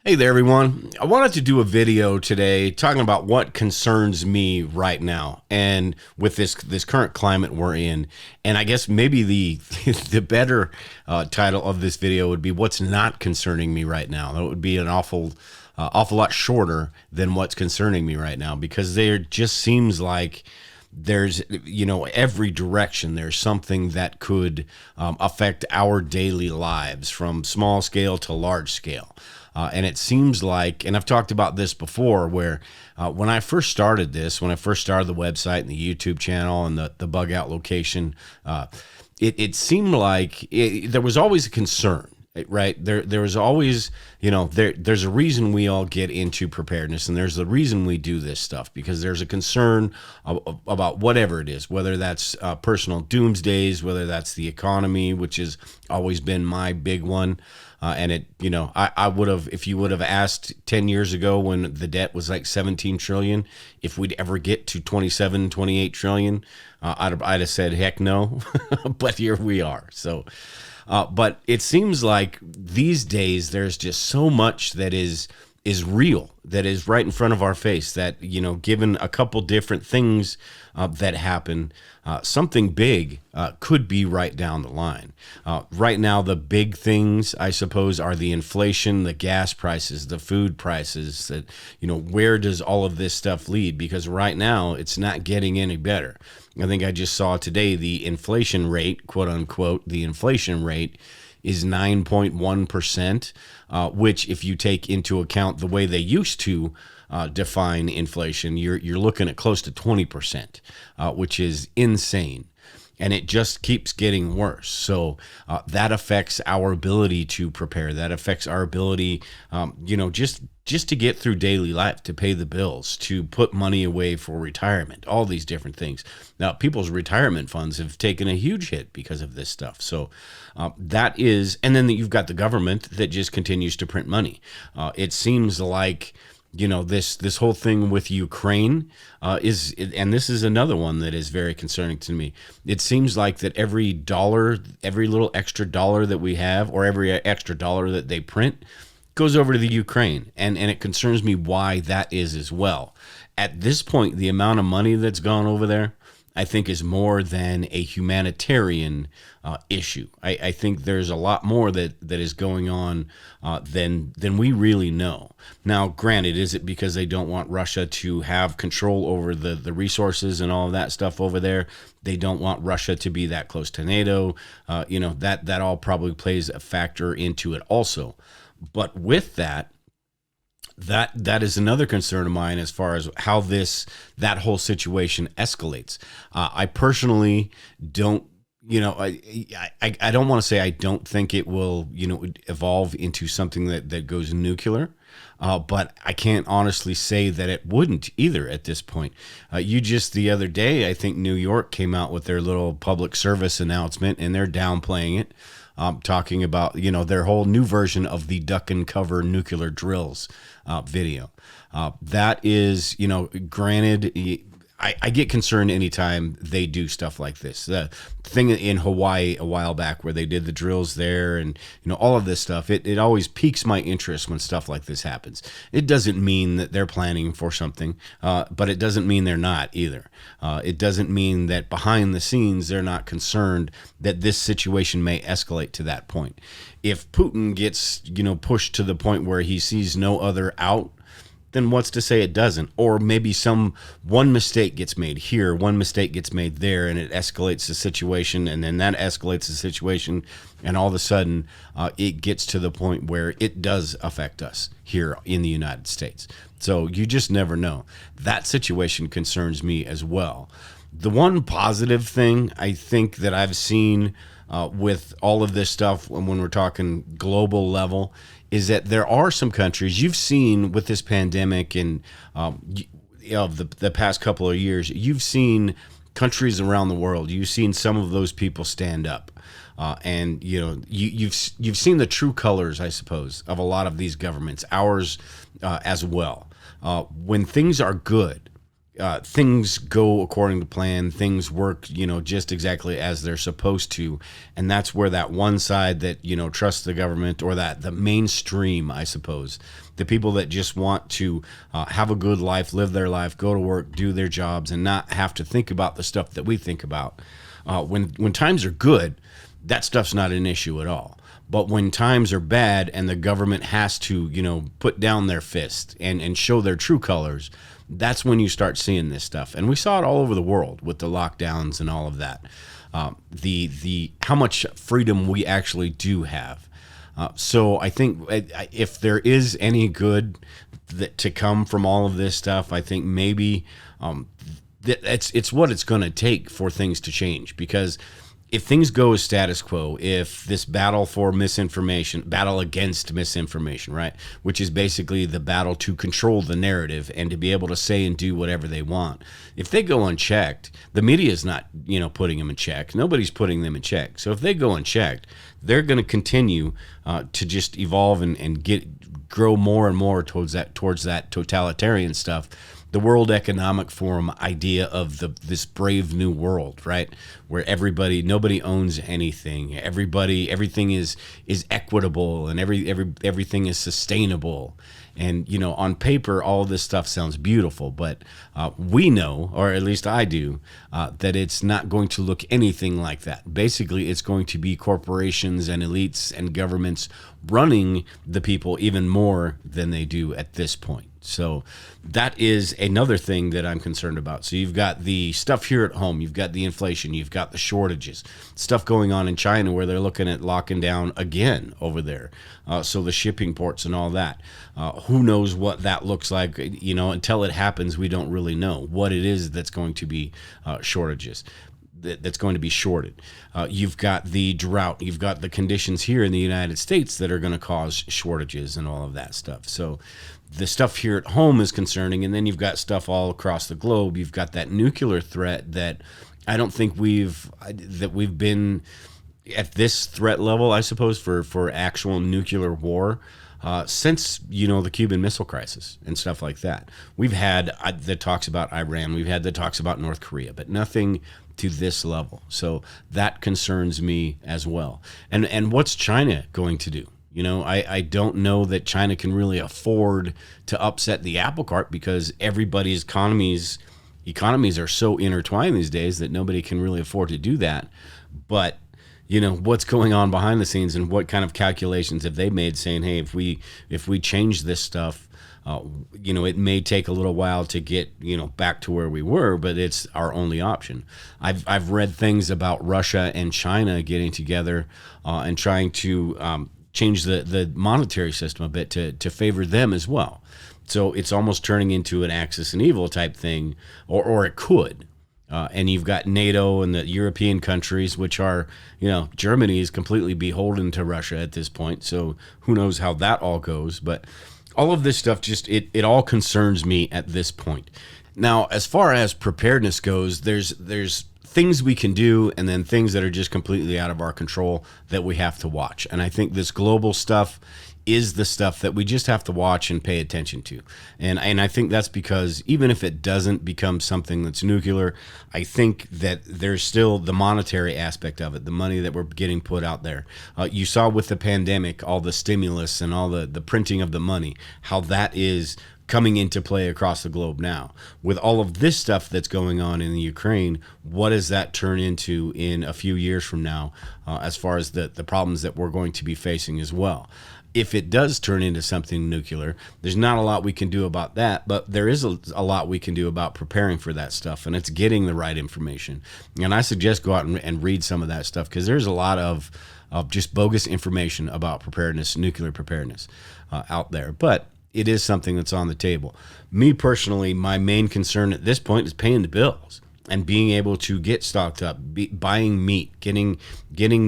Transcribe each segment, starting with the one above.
Hey there, everyone. I wanted to do a video today talking about what concerns me right now, and with this current climate we're in. And I guess maybe the the better title of this video would be "What's Not Concerning Me Right Now." That would be an awful lot shorter than what's concerning me right now, because there just seems like there's every direction there's something that could affect our daily lives, from small scale to large scale. And it seems like, and I've talked about this before, where when I first started the website and the YouTube channel and the bug out location, it seemed like there was always a concern. Right. There was always, there's a reason we all get into preparedness, and there's the reason we do this stuff, because there's a concern about whatever it is, whether that's personal doomsdays, whether that's the economy, which has always been my big one. And I would have, if you would have asked 10 years ago when the debt was like 17 trillion, if we'd ever get to 27, 28 trillion, I'd have said, heck no. But here we are. So, but it seems like these days there's just so much that is real, that is right in front of our face, that, given a couple different things that happen, something big could be right down the line. Right now, the big things, I suppose, are the inflation, the gas prices, the food prices, that, where does all of this stuff lead? Because right now it's not getting any better. I think I just saw today the inflation rate, quote unquote, the inflation rate is 9.1%, which, if you take into account the way they used to define inflation, you're looking at close to 20%, which is insane. And it just keeps getting worse. So that affects our ability to prepare. That affects our ability, just to get through daily life, to pay the bills, to put money away for retirement, all these different things. Now, people's retirement funds have taken a huge hit because of this stuff. So that is, and then you've got the government that just continues to print money. It seems like, this whole thing with Ukraine and this is another one that is very concerning to me. It seems like that every little extra dollar that we have, or every extra dollar that they print, goes over to the Ukraine. And it concerns me why that is as well. At this point, the amount of money that's gone over there, I think, is more than a humanitarian issue. I think there's a lot more that is going on than we really know. Now, granted, is it because they don't want Russia to have control over the resources and all of that stuff over there? They don't want Russia to be that close to NATO. That all probably plays a factor into it also. But with that is another concern of mine, as far as how that whole situation escalates. I personally don't, I don't want to say I don't think it will, evolve into something that goes nuclear. But I can't honestly say that it wouldn't either at this point. The other day, I think New York came out with their little public service announcement, and they're downplaying it. Talking about, their whole new version of the duck and cover nuclear drills video. That is, granted, I get concerned anytime they do stuff like this. The thing in Hawaii a while back, where they did the drills there, and all of this stuff, it always piques my interest when stuff like this happens. It doesn't mean that they're planning for something, but it doesn't mean they're not either. It doesn't mean that behind the scenes they're not concerned that this situation may escalate to that point. If Putin gets pushed to the point where he sees no other out, then what's to say it doesn't? Or maybe one mistake gets made here, one mistake gets made there, and it escalates the situation, and then that escalates the situation, and all of a sudden it gets to the point where it does affect us here in the United States. So you just never know. That situation concerns me as well. The one positive thing I think that I've seen with all of this stuff, when we're talking global level, is that there are some countries you've seen with this pandemic, and of the past couple of years, you've seen countries around the world, you've seen some of those people stand up, and you've seen the true colors, I suppose, of a lot of these governments, ours as well. When things are good, things go according to plan, things work, just exactly as they're supposed to. And that's where that one side that, trusts the government, or that the mainstream, I suppose, the people that just want to have a good life, live their life, go to work, do their jobs, and not have to think about the stuff that we think about. When times are good, that stuff's not an issue at all. But when times are bad and the government has to, put down their fist and show their true colors, that's when you start seeing this stuff. And we saw it all over the world with the lockdowns and all of that. The how much freedom we actually do have. So I think if there is any good to come from all of this stuff, I think maybe it's what it's going to take for things to change. Because if things go as status quo, if this battle against misinformation, right, which is basically the battle to control the narrative and to be able to say and do whatever they want, if they go unchecked, the media is not, putting them in check. Nobody's putting them in check. So if they go unchecked, they're going to continue to just evolve and grow more and more towards that totalitarian stuff. The World Economic Forum idea of this brave new world, right? Where nobody owns anything. Everything is equitable, and everything is sustainable. And, on paper, all this stuff sounds beautiful, but we know, or at least I do, that it's not going to look anything like that. Basically, it's going to be corporations and elites and governments running the people even more than they do at this point. So that is another thing that I'm concerned about. So you've got the stuff here at home, you've got the inflation, you've got the shortages, stuff going on in China where they're looking at locking down again over there. So the shipping ports and all that. Who knows what that looks like? Until it happens, we don't really know what it is that's going to be shortages. That's going to be shorted. You've got the drought. You've got the conditions here in the United States that are going to cause shortages and all of that stuff. So the stuff here at home is concerning, and then you've got stuff all across the globe. You've got that nuclear threat that I don't think we've been at this threat level, I suppose, for actual nuclear war since, the Cuban Missile Crisis and stuff like that. We've had the talks about Iran. We've had the talks about North Korea, but nothing to this level. So that concerns me as well. And what's China going to do? I don't know that China can really afford to upset the apple cart, because everybody's economies are so intertwined these days that nobody can really afford to do that. But what's going on behind the scenes, and what kind of calculations have they made, saying, hey, if we change this stuff, it may take a little while to get back to where we were, but it's our only option. I've read things about Russia and China getting together and trying to change the monetary system a bit to favor them as well. So it's almost turning into an axis and evil type thing, or it could. And you've got NATO and the European countries, which are, Germany is completely beholden to Russia at this point. So who knows how that all goes. But all of this stuff, just it all concerns me at this point. Now, as far as preparedness goes, there's things we can do, and then things that are just completely out of our control that we have to watch. And I think this global stuff is the stuff that we just have to watch and pay attention to. And I think that's because even if it doesn't become something that's nuclear, I think that there's still the monetary aspect of it, the money that we're getting put out there. You saw with the pandemic, all the stimulus and all the printing of the money, how that is coming into play across the globe now. With all of this stuff that's going on in the Ukraine, what does that turn into in a few years from now, as far as the problems that we're going to be facing as well? If it does turn into something nuclear, there's not a lot we can do about that, but there is a lot we can do about preparing for that stuff, and it's getting the right information. And I suggest go out and read some of that stuff, because there's a lot of just bogus information about preparedness, nuclear preparedness out there. But it is something that's on the table. Me personally, my main concern at this point is paying the bills and being able to get stocked up, buying meat, getting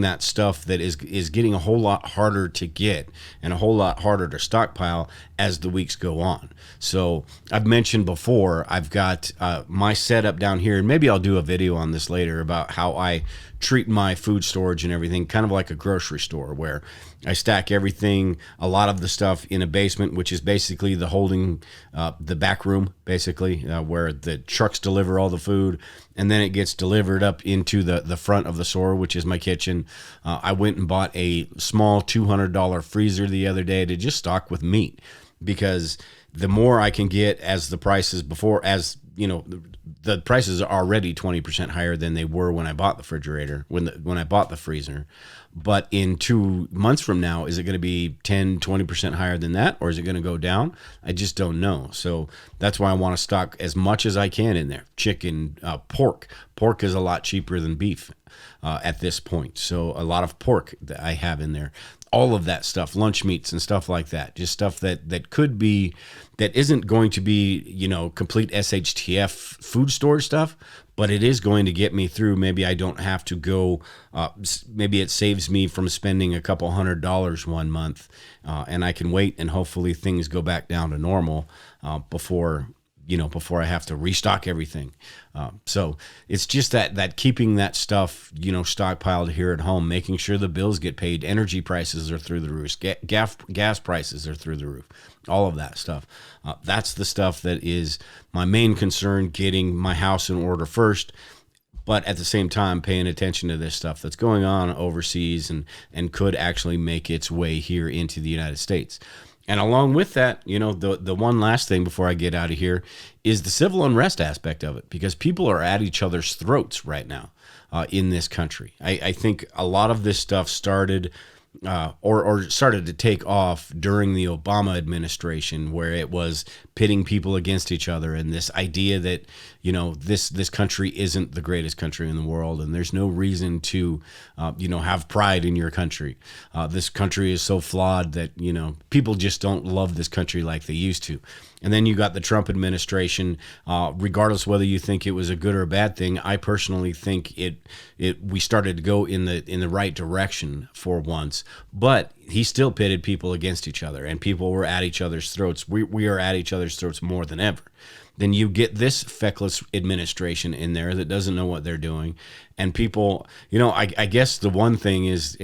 that stuff that is getting a whole lot harder to get and a whole lot harder to stockpile as the weeks go on. So I've mentioned before, I've got my setup down here, and maybe I'll do a video on this later about how I treat my food storage and everything, kind of like a grocery store, where I stack everything, a lot of the stuff in a basement, which is basically the holding, the back room, basically, where the trucks deliver all the food. And then it gets delivered up into the front of the store, which is my kitchen. I went and bought a small $200 freezer the other day to just stock with meat, because the more I can get, as the prices before, as you know, the prices are already 20% higher than they were when I bought the refrigerator, when I bought the freezer. But in 2 months from now, is it going to be 10, 20% higher than that? Or is it going to go down? I just don't know. So that's why I want to stock as much as I can in there. Chicken, pork. Pork is a lot cheaper than beef at this point. So a lot of pork that I have in there. All of that stuff, lunch meats and stuff like that. Just stuff that could be, that isn't going to be, complete SHTF food store stuff, but it is going to get me through. Maybe I don't have to go, maybe it saves me from spending a couple $100 one month, and I can wait and hopefully things go back down to normal before I have to restock everything. So it's just that keeping that stuff, stockpiled here at home, making sure the bills get paid. Energy prices are through the roof. Gas prices are through the roof. All of that stuff. That's the stuff that is my main concern, getting my house in order first, but at the same time paying attention to this stuff that's going on overseas and could actually make its way here into the United States. And along with that, the one last thing before I get out of here is the civil unrest aspect of it, because people are at each other's throats right now in this country. I think a lot of this stuff started or started to take off during the Obama administration, where it was pitting people against each other, and this idea that this country isn't the greatest country in the world, and there's no reason to have pride in your country. This country is so flawed that people just don't love this country like they used to. And then you got the Trump administration. Regardless whether you think it was a good or a bad thing, I personally think we started to go in the right direction for once. But he still pitted people against each other, and people were at each other's throats. We are at each other's throats more than ever. Then you get this feckless administration in there that doesn't know what they're doing. And people, I guess the one thing is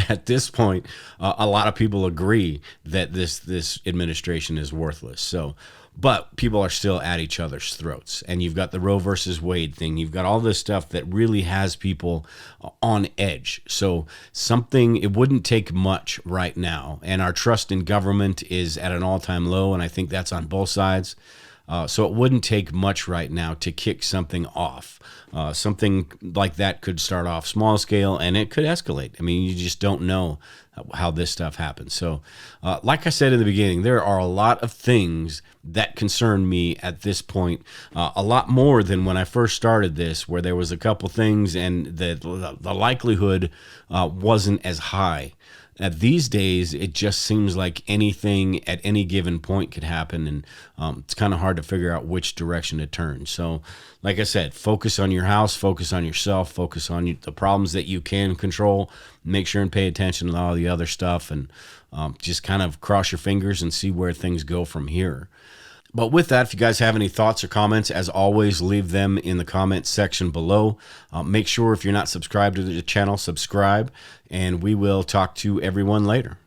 at this point, a lot of people agree that this administration is worthless. So, but people are still at each other's throats. And you've got the Roe versus Wade thing. You've got all this stuff that really has people on edge. So it wouldn't take much right now. And our trust in government is at an all-time low. And I think that's on both sides. So it wouldn't take much right now to kick something off. Something like that could start off small scale, and it could escalate. I mean, you just don't know how this stuff happens. So like I said in the beginning, there are a lot of things that concern me at this point, a lot more than when I first started this, where there was a couple things and the likelihood wasn't as high. These days, it just seems like anything at any given point could happen, and it's kind of hard to figure out which direction to turn. So, like I said, focus on your house, focus on yourself, focus on the problems that you can control. Make sure and pay attention to all the other stuff, and just kind of cross your fingers and see where things go from here. But with that, if you guys have any thoughts or comments, as always, leave them in the comments section below. Make sure if you're not subscribed to the channel, subscribe, and we will talk to everyone later.